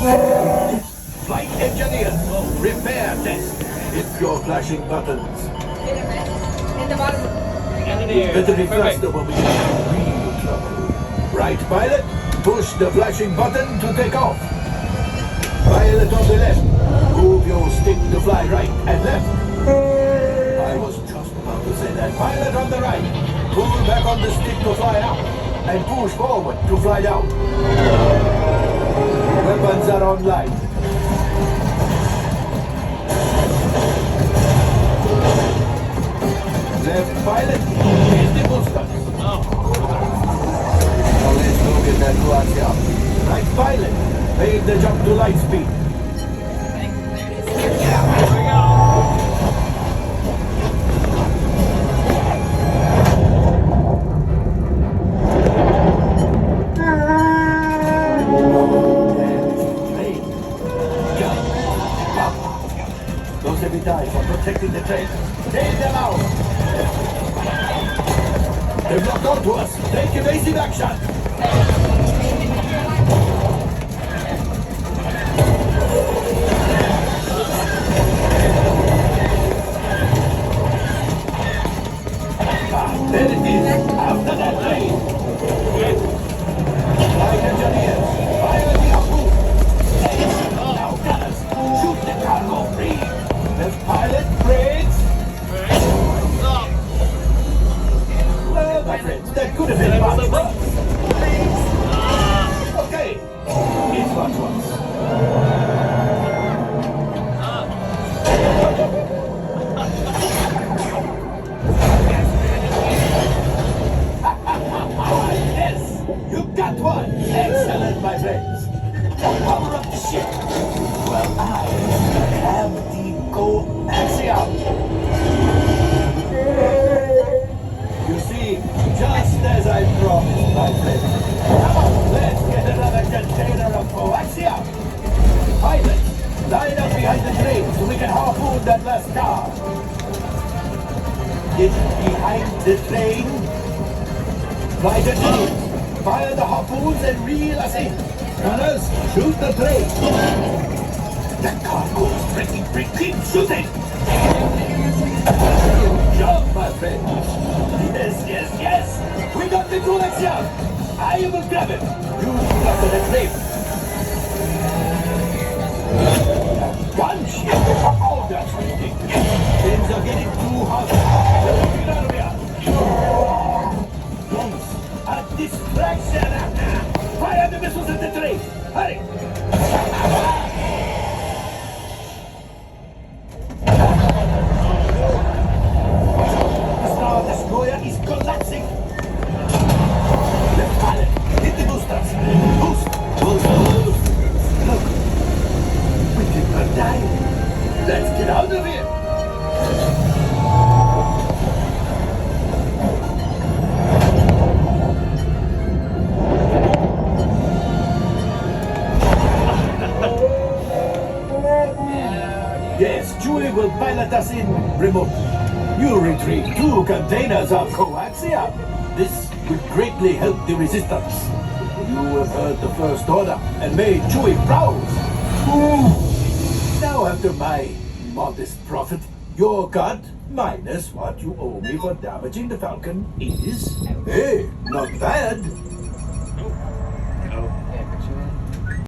Flight engineer, repair test. Hit your flashing buttons. In the bottom. Better be faster when we get in real trouble. Right, pilot? Push the flashing button to take off. Pilot on the left. Move your stick to fly right and left. I was just about to say that. Pilot on the right. Pull back on the stick to fly up. And push forward to fly down. Weapons are online. Left pilot, hit the boosters. Now let's go get that Croatia. Right pilot, make the jump to light speed. Those heavy dives are protecting the train. Take them out! They've locked onto us! Take evasive action! There it is! After that train! Flight engineers, fire the harpoon! Now gunners, shoot the cargo free! Left pilot, brakes! Well, my friends, that could have been much worse. Okay, it's much worse. Yes, you got one. Excellent, my friends. Power up the ship. Well, I have the coaxium. You see, just as I promised, my friends. Come on, let's get another container of coaxium. Pilot, line up behind the train so we can harpoon that last car. Get behind the train. Flight engineers, fire the harpoons and reel us in. Gunners, shoot the train. That cargo is breaking free. Keep shooting. Good job, my friend. Yes, yes, yes. We got the coaxium. I will grab it. You look at the train. Gunship. Oh, that's ridiculous. Things are getting too hot. Get out of here. Yes, a distraction. Fire the missiles at the train. Hurry. The Star Destroyer is collapsing. Left pilot, hit the boosters. Boost, boost, boost. Look, we did not die. Let's get out of here. Yes, Chewie will pilot us in remote. You retrieve 2 containers of coaxium. This will greatly help the resistance. You have heard the First Order and made Chewie proud. Now, after my modest profit, your cut minus what you owe me for damaging the Falcon is, hey, not bad.